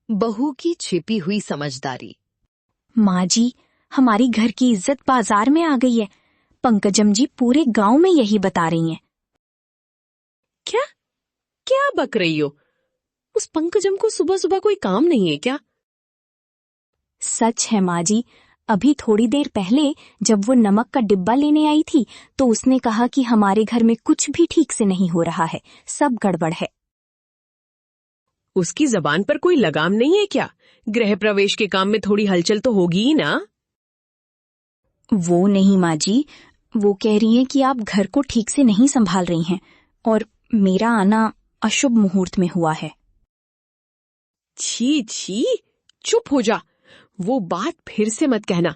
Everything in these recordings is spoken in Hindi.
बहू की छिपी हुई समझदारी। माँ जी, हमारी घर की इज्जत बाजार में आ गई है। पंकजम जी पूरे गांव में यही बता रही हैं। क्या क्या बक रही हो? उस पंकजम को सुबह सुबह कोई काम नहीं है क्या? सच है माँ जी, अभी थोड़ी देर पहले जब वो नमक का डिब्बा लेने आई थी तो उसने कहा कि हमारे घर में कुछ भी ठीक से नहीं हो रहा है, सब गड़बड़ है। उसकी जबान पर कोई लगाम नहीं है क्या? गृह प्रवेश के काम में थोड़ी हलचल तो होगी ही ना। वो नहीं माँ जी, वो कह रही हैं कि आप घर को ठीक से नहीं संभाल रही हैं और मेरा आना अशुभ मुहूर्त में हुआ है। छी छी, चुप हो जा। वो बात फिर से मत कहना।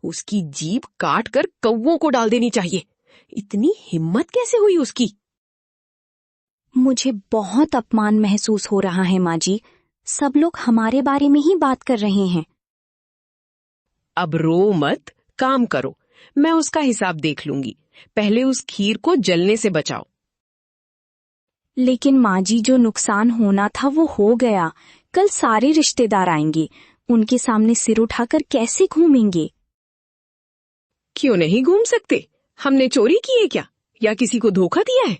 उसकी जीभ काट कर कौवों को डाल देनी चाहिए। इतनी हिम्मत कैसे हुई उसकी? मुझे बहुत अपमान महसूस हो रहा है माँ जी, सब लोग हमारे बारे में ही बात कर रहे हैं। अब रो मत, काम करो। मैं उसका हिसाब देख लूंगी। पहले उस खीर को जलने से बचाओ। लेकिन माँ जी, जो नुकसान होना था वो हो गया। कल सारे रिश्तेदार आएंगे, उनके सामने सिर उठाकर कैसे घूमेंगे? क्यों नहीं घूम सकते? हमने चोरी की है क्या, या किसी को धोखा दिया है?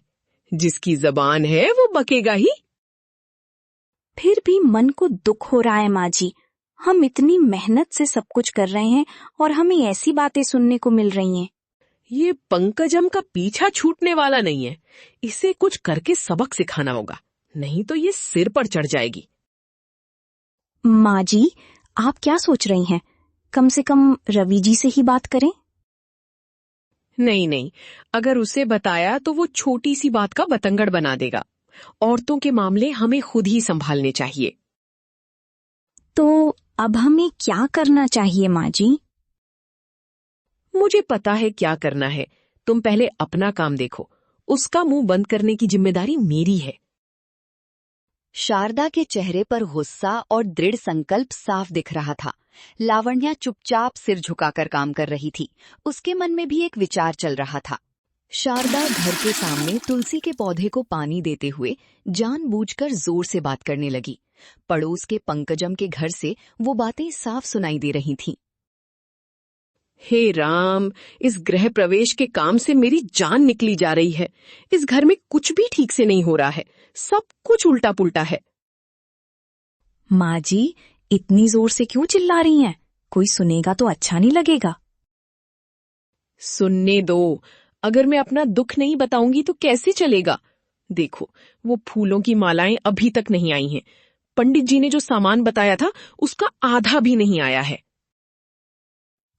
जिसकी जबान है वो बकेगा ही। फिर भी मन को दुख हो रहा है माँ जी, हम इतनी मेहनत से सब कुछ कर रहे हैं और हमें ऐसी बातें सुनने को मिल रही हैं। ये पंकजम का पीछा छूटने वाला नहीं है। इसे कुछ करके सबक सिखाना होगा, नहीं तो ये सिर पर चढ़ जाएगी। माँ जी, आप क्या सोच रही हैं? कम से कम रवि जी से ही बात करें। नहीं नहीं, अगर उसे बताया तो वो छोटी सी बात का बतंगड़ बना देगा। औरतों के मामले हमें खुद ही संभालने चाहिए। तो अब हमें क्या करना चाहिए माँ जी? मुझे पता है क्या करना है। तुम पहले अपना काम देखो। उसका मुंह बंद करने की जिम्मेदारी मेरी है। शारदा के चेहरे पर गुस्सा और दृढ़ संकल्प साफ दिख रहा था। लावण्या चुपचाप सिर झुकाकर काम कर रही थी। उसके मन में भी एक विचार चल रहा था। शारदा घर के सामने तुलसी के पौधे को पानी देते हुए जानबूझकर जोर से बात करने लगी। पड़ोस के पंकजम के घर से वो बातें साफ सुनाई दे रही थीं। हे राम, इस गृह प्रवेश के काम से मेरी जान निकली जा रही है। इस घर में कुछ भी ठीक से नहीं हो रहा है, सब कुछ उल्टा पुल्टा है। माँ जी, इतनी जोर से क्यों चिल्ला रही हैं? कोई सुनेगा तो अच्छा नहीं लगेगा। सुनने दो। अगर मैं अपना दुख नहीं बताऊंगी तो कैसे चलेगा? देखो, वो फूलों की मालाएं अभी तक नहीं आई हैं। पंडित जी ने जो सामान बताया था उसका आधा भी नहीं आया है।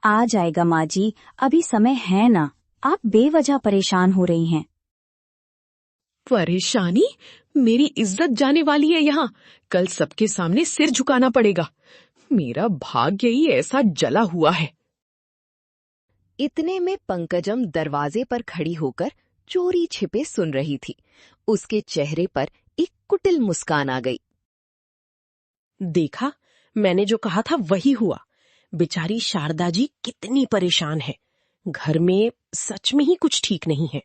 आ जाएगा माँ जी, अभी समय है ना। आप बेवजह परेशान हो रही हैं। परेशानी? मेरी इज्जत जाने वाली है यहाँ। कल सबके सामने सिर झुकाना पड़ेगा। मेरा भाग्य ही ऐसा जला हुआ है। इतने में पंकजम दरवाजे पर खड़ी होकर चोरी छिपे सुन रही थी। उसके चेहरे पर एक कुटिल मुस्कान आ गई। देखा, मैंने जो कहा था वही हुआ। बेचारी शारदा जी कितनी परेशान है। घर में सच में ही कुछ ठीक नहीं है।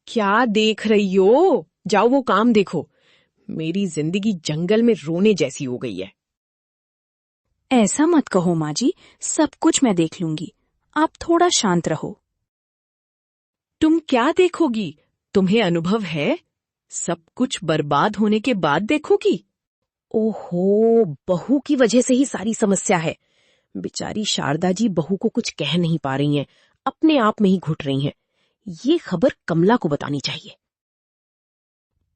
क्या देख रही हो? जाओ वो काम देखो। मेरी जिंदगी जंगल में रोने जैसी हो गई है। ऐसा मत कहो माँ जी, सब कुछ मैं देख लूंगी। आप थोड़ा शांत रहो। तुम क्या देखोगी? तुम्हें अनुभव है? सब कुछ बर्बाद होने के बाद देखोगी। ओहो, बहू की वजह से ही सारी समस्या है। बेचारी शारदा जी बहू को कुछ कह नहीं पा रही हैं, अपने आप में ही घुट रही हैं। ये खबर कमला को बतानी चाहिए।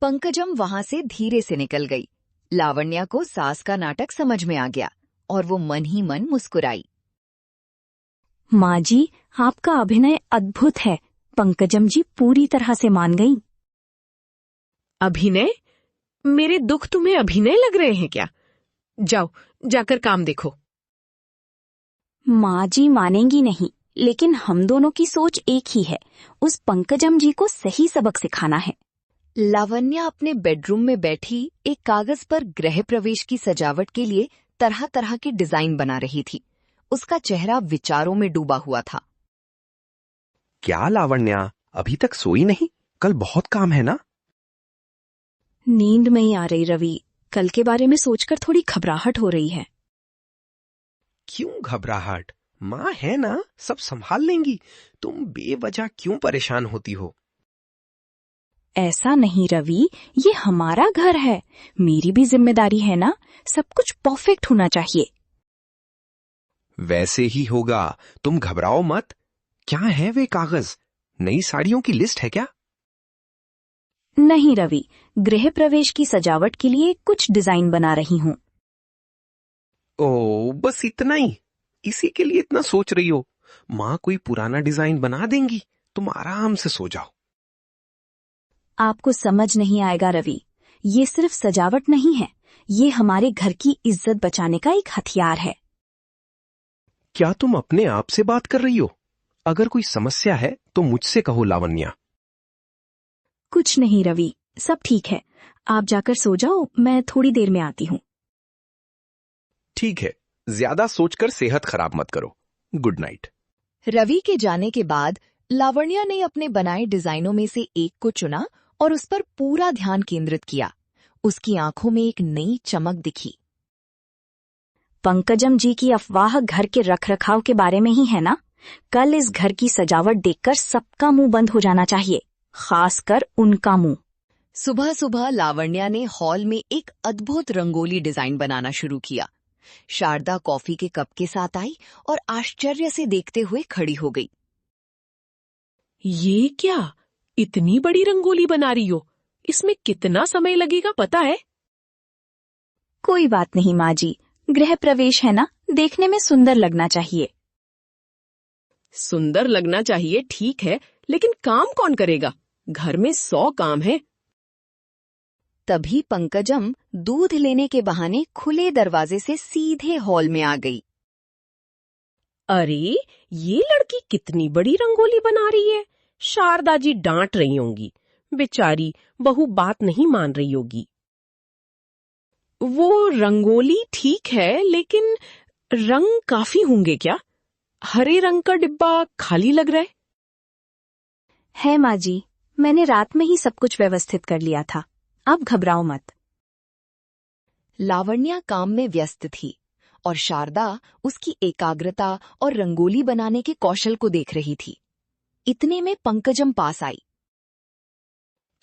पंकजम वहां से धीरे से निकल गई। लावण्या को सास का नाटक समझ में आ गया और वो मन ही मन मुस्कुराई। माँ जी, आपका अभिनय अद्भुत है। पंकजम जी पूरी तरह से मान गई। अभिनय? मेरे दुख तुम्हें अभिनय लग रहे हैं क्या? जाओ, जाकर काम देखो। माँ जी मानेंगी नहीं, लेकिन हम दोनों की सोच एक ही है। उस पंकजम जी को सही सबक सिखाना है। लावण्या अपने बेडरूम में बैठी एक कागज पर गृह प्रवेश की सजावट के लिए तरह तरह के डिजाइन बना रही थी। उसका चेहरा विचारों में डूबा हुआ था। क्या लावण्या, अभी तक सोई नहीं? कल बहुत काम है ना? नींद में ही आ रही रवि, कल के बारे में सोचकर थोड़ी घबराहट हो रही है। क्यों घबराहट? माँ है ना, सब संभाल लेंगी। तुम बेवजह क्यों परेशान होती हो? ऐसा नहीं रवि, ये हमारा घर है, मेरी भी जिम्मेदारी है ना, सब कुछ परफेक्ट होना चाहिए। वैसे ही होगा, तुम घबराओ मत। क्या है वे कागज? नई साड़ियों की लिस्ट है क्या? नहीं रवि, गृह प्रवेश की सजावट के लिए कुछ डिजाइन बना रही हूँ। ओ, बस इतना ही? इसी के लिए इतना सोच रही हो? माँ कोई पुराना डिजाइन बना देंगी, तुम आराम से सो जाओ। आपको समझ नहीं आएगा रवि, ये सिर्फ सजावट नहीं है, ये हमारे घर की इज्जत बचाने का एक हथियार है। क्या तुम अपने आप से बात कर रही हो? अगर कोई समस्या है तो मुझसे कहो लावण्या। कुछ नहीं रवि, सब ठीक है, आप जाकर सो जाओ, मैं थोड़ी देर में आती हूँ। ठीक है, ज्यादा सोचकर सेहत खराब मत करो। Good night. रवि के जाने के बाद लावण्या ने अपने बनाए डिजाइनों में से एक को चुना और उस पर पूरा ध्यान केंद्रित किया। उसकी आंखों में एक नई चमक दिखी। पंकजम जी की अफवाह घर के रखरखाव के बारे में ही है ना? कल इस घर की सजावट देखकर सबका मुंह बंद हो जाना चाहिए, खासकर उनका मुंह। सुबह सुबह लावण्या ने हॉल में एक अद्भुत रंगोली डिजाइन बनाना शुरू किया। शारदा कॉफी के कप के साथ आई और आश्चर्य से देखते हुए खड़ी हो गई। ये क्या? इतनी बड़ी रंगोली बना रही हो? इसमें कितना समय लगेगा पता है? कोई बात नहीं माँ जी, गृह प्रवेश है ना, देखने में सुंदर लगना चाहिए। सुंदर लगना चाहिए ठीक है, लेकिन काम कौन करेगा? घर में 100 काम है। तभी पंकजम दूध लेने के बहाने खुले दरवाजे से सीधे हॉल में आ गई। अरे, ये लड़की कितनी बड़ी रंगोली बना रही है। शारदा जी डांट रही होंगी, बेचारी बहू बात नहीं मान रही होगी। वो रंगोली ठीक है, लेकिन रंग काफी होंगे क्या? हरे रंग का डिब्बा खाली लग रहा है माँ जी, मैंने रात में ही सब कुछ व्यवस्थित कर लिया था, आप घबराओ मत। लावण्या काम में व्यस्त थी और शारदा उसकी एकाग्रता और रंगोली बनाने के कौशल को देख रही थी। इतने में पंकजम पास आई।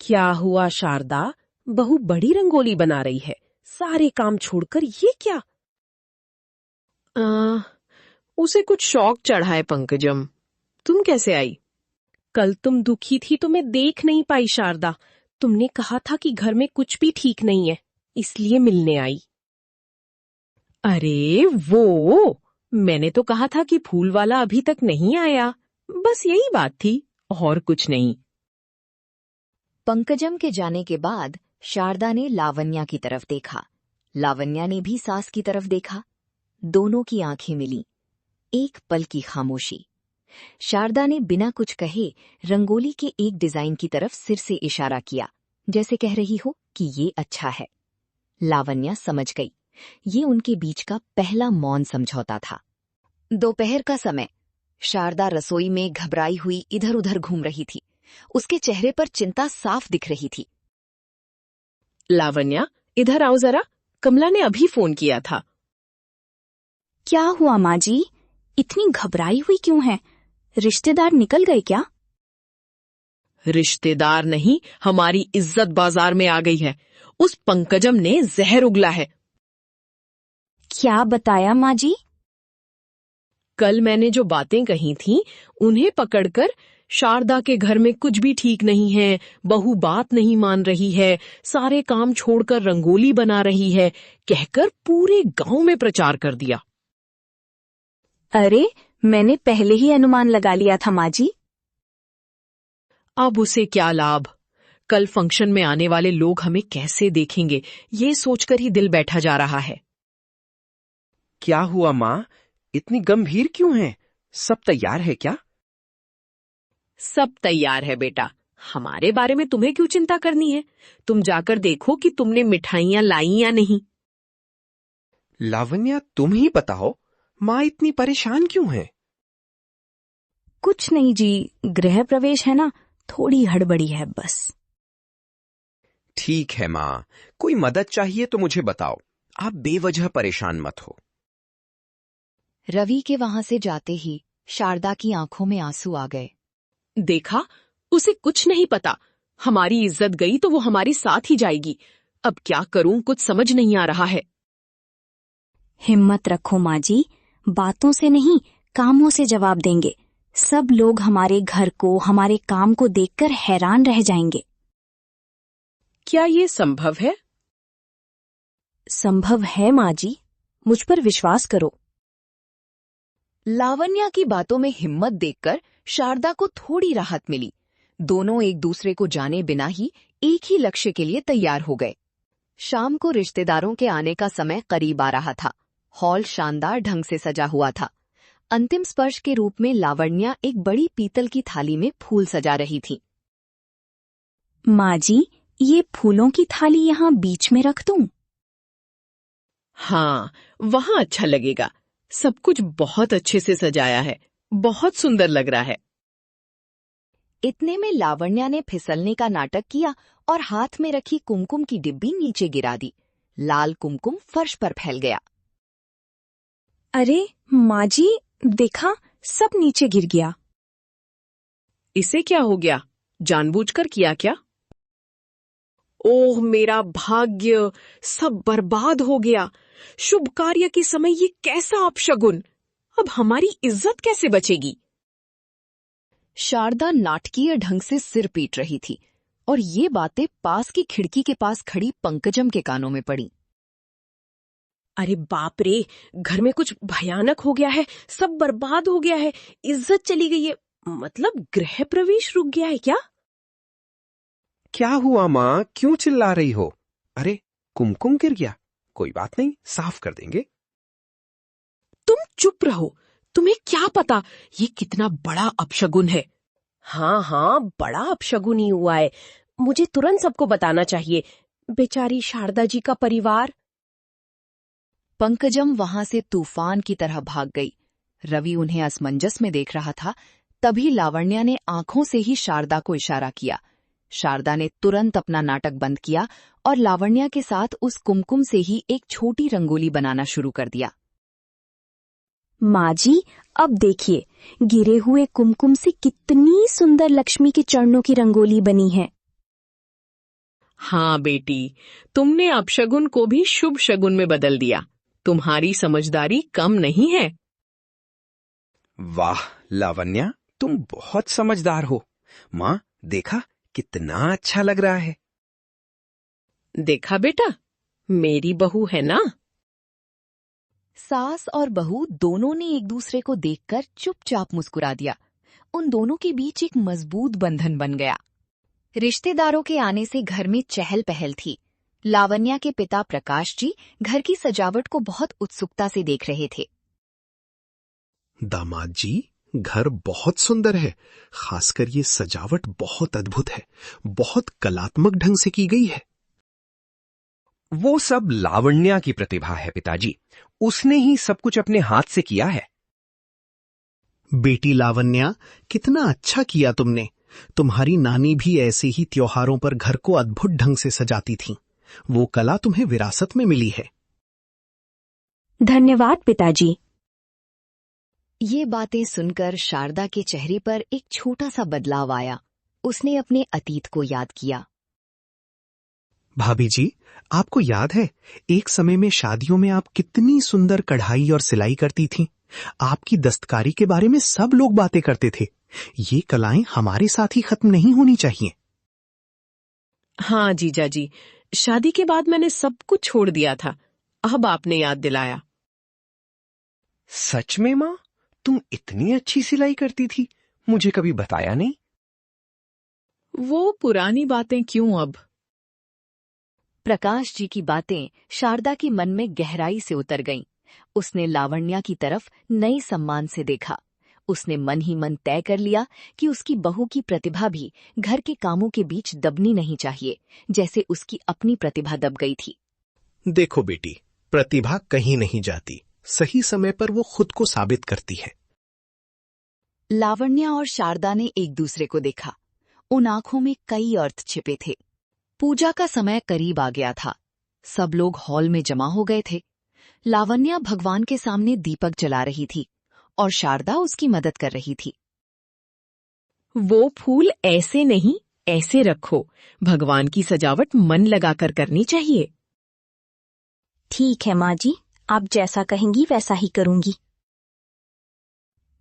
क्या हुआ शारदा? बहू बड़ी रंगोली बना रही है, सारे काम छोड़कर ये क्या? उसे कुछ शौक चढ़ा है पंकजम। तुम कैसे आई? कल तुम दुखी थी तो मैं देख नहीं पाई शारदा। तुमने कहा था कि घर में कुछ भी ठीक नहीं है, इसलिए मिलने आई। अरे वो, मैंने तो कहा था कि फूल वाला अभी तक नहीं आया, बस यही बात थी, और कुछ नहीं। पंकजम के जाने के बाद शारदा ने लावण्या की तरफ देखा। लावण्या ने भी सास की तरफ देखा। दोनों की आंखें मिली। एक पल की खामोशी। शारदा ने बिना कुछ कहे रंगोली के एक डिजाइन की तरफ सिर से इशारा किया, जैसे कह रही हो कि ये अच्छा है। लावण्या समझ गई, ये उनके बीच का पहला मौन समझौता था। दोपहर का समय। शारदा रसोई में घबराई हुई इधर उधर घूम रही थी। उसके चेहरे पर चिंता साफ दिख रही थी। लावण्या, इधर आओ जरा, कमला ने अभी फोन किया था। क्या हुआ माँ जी, इतनी घबराई हुई क्यों है? रिश्तेदार निकल गए क्या? रिश्तेदार नहीं, हमारी इज्जत बाजार में आ गई है। उस पंकजम ने जहर उगला है। क्या बताया माँ जी? कल मैंने जो बातें कही थीं, उन्हें पकड़कर शारदा के घर में कुछ भी ठीक नहीं है, बहू बात नहीं मान रही है, सारे काम छोड़कर रंगोली बना रही है, कहकर पूरे गांव में प्रचार कर दिया। अरे, मैंने पहले ही अनुमान लगा लिया था माँ जी। अब उसे क्या लाभ? कल फंक्शन में आने वाले लोग हमें कैसे देखेंगे, ये सोचकर ही दिल बैठा जा रहा है। क्या हुआ माँ, इतनी गंभीर क्यों है? सब तैयार है क्या? सब तैयार है बेटा, हमारे बारे में तुम्हें क्यों चिंता करनी है? तुम जाकर देखो कि तुमने मिठाइयां लाई या नहीं। लावण्या, तुम ही बताओ, माँ इतनी परेशान क्यों है? कुछ नहीं जी, गृह प्रवेश है ना, थोड़ी हड़बड़ी है बस। ठीक है माँ, कोई मदद चाहिए तो मुझे बताओ, आप बेवजह परेशान मत हो। रवि के वहां से जाते ही शारदा की आंखों में आंसू आ गए। देखा, उसे कुछ नहीं पता। हमारी इज्जत गई तो वो हमारे साथ ही जाएगी। अब क्या करूं, कुछ समझ नहीं आ रहा है। हिम्मत रखो माँ जी, बातों से नहीं कामों से जवाब देंगे। सब लोग हमारे घर को, हमारे काम को देखकर हैरान रह जाएंगे। क्या ये संभव है? संभव है माँ जी, मुझ पर विश्वास करो। लावण्या की बातों में हिम्मत देखकर शारदा को थोड़ी राहत मिली। दोनों एक दूसरे को जाने बिना ही एक ही लक्ष्य के लिए तैयार हो गए। शाम को रिश्तेदारों के आने का समय करीब आ रहा था। हॉल शानदार ढंग से सजा हुआ था। अंतिम स्पर्श के रूप में लावण्या एक बड़ी पीतल की थाली में फूल सजा रही थी। माँ जी, ये फूलों की थाली यहाँ बीच में रख दूं? हाँ, वहाँ अच्छा लगेगा। सब कुछ बहुत अच्छे से सजाया है, बहुत सुंदर लग रहा है। इतने में लावण्या ने फिसलने का नाटक किया और हाथ में रखी कुमकुम की डिब्बी नीचे गिरा दी। लाल कुमकुम फर्श पर फैल गया। अरे माँ जी, देखा, सब नीचे गिर गया। इसे क्या हो गया? जानबूझकर किया क्या? ओह मेरा भाग्य, सब बर्बाद हो गया। शुभ कार्य के समय ये कैसा अपशगुन। अब हमारी इज्जत कैसे बचेगी? शारदा नाटकीय ढंग से सिर पीट रही थी और ये बातें पास की खिड़की के पास खड़ी पंकजम के कानों में पड़ी। अरे बाप रे, घर में कुछ भयानक हो गया है। सब बर्बाद हो गया है, इज्जत चली गई है। मतलब गृह प्रवेश रुक गया है क्या? क्या हुआ माँ, क्यों चिल्ला रही हो? अरे कुमकुम गिर गया, कोई बात नहीं, साफ कर देंगे। तुम चुप रहो। तुम्हें क्या पता ये कितना बड़ा अपशगुन है। हाँ हाँ, बड़ा अपशगुन ही हुआ है। मुझे तुरंत सबको बताना चाहिए। बेचारी शारदा जी का परिवार। पंकजम वहां से तूफान की तरह भाग गई। रवि उन्हें असमंजस में देख रहा था। तभी लावण्या ने आंखों से ही शारदा को इशारा किया। शारदा ने तुरंत अपना नाटक बंद किया और लावण्या के साथ उस कुमकुम से ही एक छोटी रंगोली बनाना शुरू कर दिया। माँ जी, अब देखिए, गिरे हुए कुमकुम से कितनी सुंदर लक्ष्मी के चरणों की रंगोली बनी है। हाँ बेटी, तुमने अपशगुन को भी शुभ शगुन में बदल दिया। तुम्हारी समझदारी कम नहीं है। वाह लावण्या, तुम बहुत समझदार हो। माँ देखा, कितना अच्छा लग रहा है। देखा बेटा, मेरी बहू है ना। सास और बहू दोनों ने एक दूसरे को देखकर चुपचाप मुस्कुरा दिया। उन दोनों के बीच एक मजबूत बंधन बन गया। रिश्तेदारों के आने से घर में चहल पहल थी। लावण्या के पिता प्रकाश जी घर की सजावट को बहुत उत्सुकता से देख रहे थे। दामाद जी, घर बहुत सुंदर है। खासकर ये सजावट बहुत अद्भुत है, बहुत कलात्मक ढंग से की गई है। वो सब लावण्या की प्रतिभा है पिताजी, उसने ही सब कुछ अपने हाथ से किया है। बेटी लावण्या, कितना अच्छा किया तुमने। तुम्हारी नानी भी ऐसे ही त्योहारों पर घर को अद्भुत ढंग से सजाती थीं। वो कला तुम्हें विरासत में मिली है। धन्यवाद पिताजी। ये बातें सुनकर शारदा के चेहरे पर एक छोटा सा बदलाव आया। उसने अपने अतीत को याद किया। भाभी जी, आपको याद है, एक समय में शादियों में आप कितनी सुंदर कढ़ाई और सिलाई करती थीं। आपकी दस्तकारी के बारे में सब लोग बातें करते थे। ये कलाएं हमारे साथ ही खत्म नहीं होनी चाहिए। हाँ जीजा जी, शादी के बाद मैंने सब कुछ छोड़ दिया था। अब आपने याद दिलाया। सच में माँ, तुम इतनी अच्छी सिलाई करती थी, मुझे कभी बताया नहीं। वो पुरानी बातें क्यों अब। प्रकाश जी की बातें शारदा के मन में गहराई से उतर गईं। उसने लावण्या की तरफ नए सम्मान से देखा। उसने मन ही मन तय कर लिया कि उसकी बहू की प्रतिभा भी घर के कामों के बीच दबनी नहीं चाहिए, जैसे उसकी अपनी प्रतिभा दब गई थी। देखो बेटी, प्रतिभा कहीं नहीं जाती, सही समय पर वो खुद को साबित करती है। लावण्या और शारदा ने एक दूसरे को देखा। उन आंखों में कई अर्थ छिपे थे। पूजा का समय करीब आ गया था। सब लोग हॉल में जमा हो गए थे। लावण्या भगवान के सामने दीपक जला रही थी और शारदा उसकी मदद कर रही थी। वो फूल ऐसे नहीं, ऐसे रखो। भगवान की सजावट मन लगाकर करनी चाहिए। ठीक है माँ जी, आप जैसा कहेंगी वैसा ही करूंगी।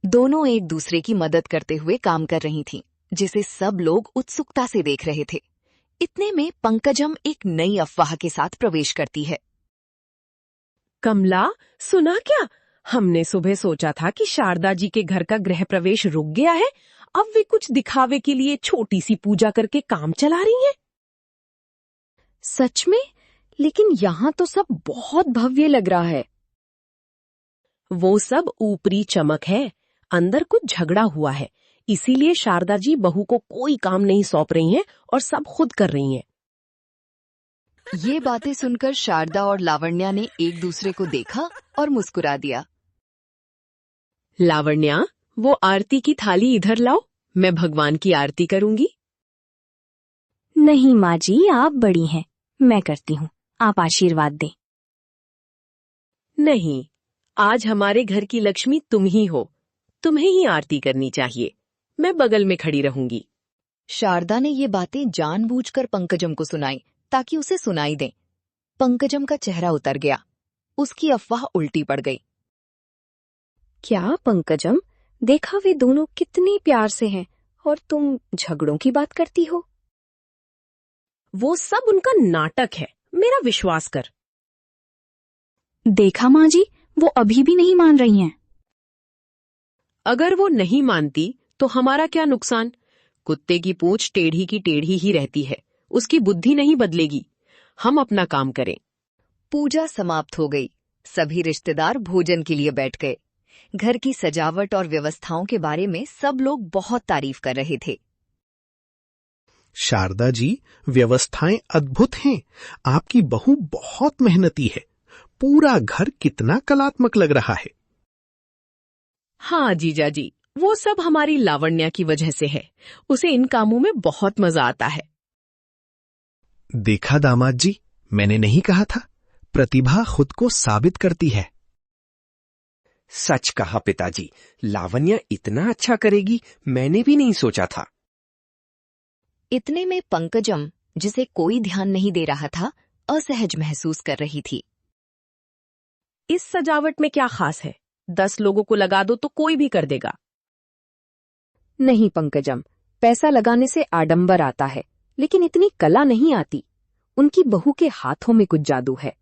दोनों एक दूसरे की मदद करते हुए काम कर रही थीं, जिसे सब लोग उत्सुकता से देख रहे थे। इतने में पंकजम एक नई अफवाह के साथ प्रवेश करती है। कमला, सुना क्या? हमने सुबह सोचा था कि शारदा जी के घर का गृह प्रवेश रुक गया है। अब वे कुछ दिखावे के लिए छोटी सी पूजा करके काम चला रही हैं। सच में? लेकिन यहाँ तो सब बहुत भव्य लग रहा है। वो सब ऊपरी चमक है, अंदर कुछ झगड़ा हुआ है। इसीलिए शारदा जी बहू को कोई काम नहीं सौंप रही हैं और सब खुद कर रही हैं। ये बातें सुनकर शारदा और लावण्या ने एक दूसरे को देखा और मुस्कुरा दिया। लावण्या, वो आरती की थाली इधर लाओ, मैं भगवान की आरती करूंगी। नहीं माँ जी, आप बड़ी हैं, मैं करती हूँ, आप आशीर्वाद दें। नहीं, आज हमारे घर की लक्ष्मी तुम ही हो, तुम्हें ही आरती करनी चाहिए। मैं बगल में खड़ी रहूंगी। शारदा ने ये बातें जानबूझकर पंकजम को सुनाई ताकि उसे सुनाई दें। पंकजम का चेहरा उतर गया, उसकी अफवाह उल्टी पड़ गई। क्या पंकजम, देखा वे दोनों कितने प्यार से हैं और तुम झगड़ों की बात करती हो। वो सब उनका नाटक है, मेरा विश्वास कर। देखा माँ जी, वो अभी भी नहीं मान रही हैं। अगर वो नहीं मानती तो हमारा क्या नुकसान? कुत्ते की पूंछ टेढ़ी की टेढ़ी ही रहती है, उसकी बुद्धि नहीं बदलेगी। हम अपना काम करें। पूजा समाप्त हो गई। सभी रिश्तेदार भोजन के लिए बैठ गए। घर की सजावट और व्यवस्थाओं के बारे में सब लोग बहुत तारीफ कर रहे थे। शारदा जी, व्यवस्थाएं अद्भुत हैं। आपकी बहू बहुत मेहनती है। पूरा घर कितना कलात्मक लग रहा है। हाँ जीजा जी, वो सब हमारी लावण्या की वजह से है। उसे इन कामों में बहुत मजा आता है। देखा दामाद जी, मैंने नहीं कहा था, प्रतिभा खुद को साबित करती है। सच कहा पिताजी, लावण्या इतना अच्छा करेगी मैंने भी नहीं सोचा था। इतने में पंकजम, जिसे कोई ध्यान नहीं दे रहा था, असहज महसूस कर रही थी। इस सजावट में क्या खास है? 10 लोगों को लगा दो तो कोई भी कर देगा। नहीं पंकजम, पैसा लगाने से आडंबर आता है, लेकिन इतनी कला नहीं आती। उनकी बहू के हाथों में कुछ जादू है।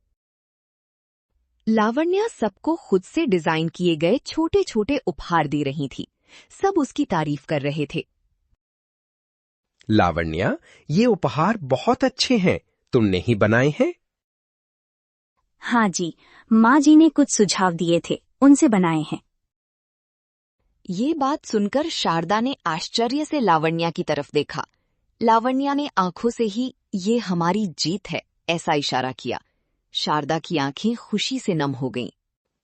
लावण्या सबको खुद से डिजाइन किए गए छोटे छोटे उपहार दे रही थी। सब उसकी तारीफ कर रहे थे। लावण्या, ये उपहार बहुत अच्छे हैं, तुमने ही बनाए हैं? हाँ जी, माँ जी ने कुछ सुझाव दिए थे, उनसे बनाए हैं। ये बात सुनकर शारदा ने आश्चर्य से लावण्या की तरफ देखा। लावण्या ने आंखों से ही ये हमारी जीत है ऐसा इशारा किया। शारदा की आंखें खुशी से नम हो गईं।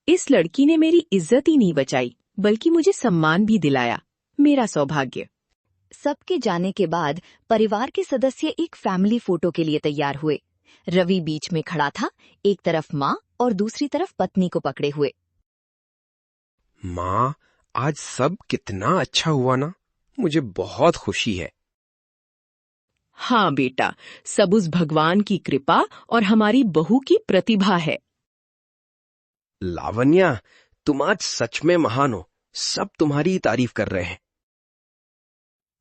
इस लड़की ने मेरी इज्जत ही नहीं बचाई, बल्कि मुझे सम्मान भी दिलाया। मेरा सौभाग्य। सबके जाने के बाद परिवार के सदस्य एक फैमिली फोटो के लिए तैयार हुए। रवि बीच में खड़ा था, एक तरफ माँ और दूसरी तरफ पत्नी को पकड़े हुए। माँ, आज सब कितना अच्छा हुआ ना, मुझे बहुत खुशी है। हाँ बेटा, सब उस भगवान की कृपा और हमारी बहू की प्रतिभा है। लावण्या, तुम आज सच में महान हो, सब तुम्हारी तारीफ कर रहे हैं।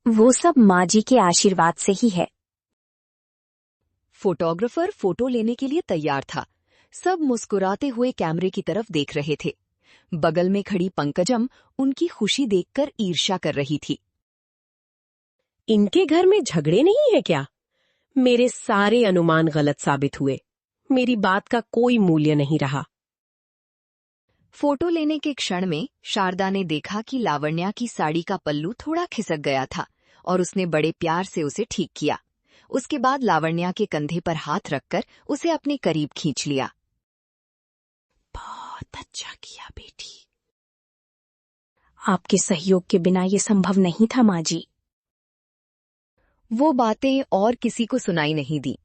वो सब माँ जी के आशीर्वाद से ही है। फोटोग्राफर फोटो लेने के लिए तैयार था। सब मुस्कुराते हुए कैमरे की तरफ देख रहे थे। बगल में खड़ी पंकजम उनकी खुशी देखकर ईर्ष्या कर रही थी। इनके घर में झगड़े नहीं है क्या? मेरे सारे अनुमान गलत साबित हुए। मेरी बात का कोई मूल्य नहीं रहा। फोटो लेने के क्षण में शारदा ने देखा कि लावण्या की साड़ी का पल्लू थोड़ा खिसक गया था और उसने बड़े प्यार से उसे ठीक किया। उसके बाद लावण्या के कंधे पर हाथ रखकर उसे अपने करीब खींच लिया। बहुत अच्छा किया बेटी। आपके सहयोग के बिना ये संभव नहीं था माँ जी। वो बातें और किसी को सुनाई नहीं दी।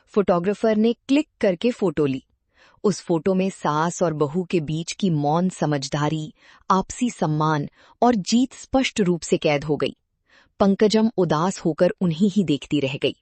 फोटोग्राफर ने क्लिक करके फोटो ली। उस फोटो में सास और बहू के बीच की मौन समझदारी, आपसी सम्मान और जीत स्पष्ट रूप से कैद हो गई। पंकजम उदास होकर उन्हीं ही देखती रह गई।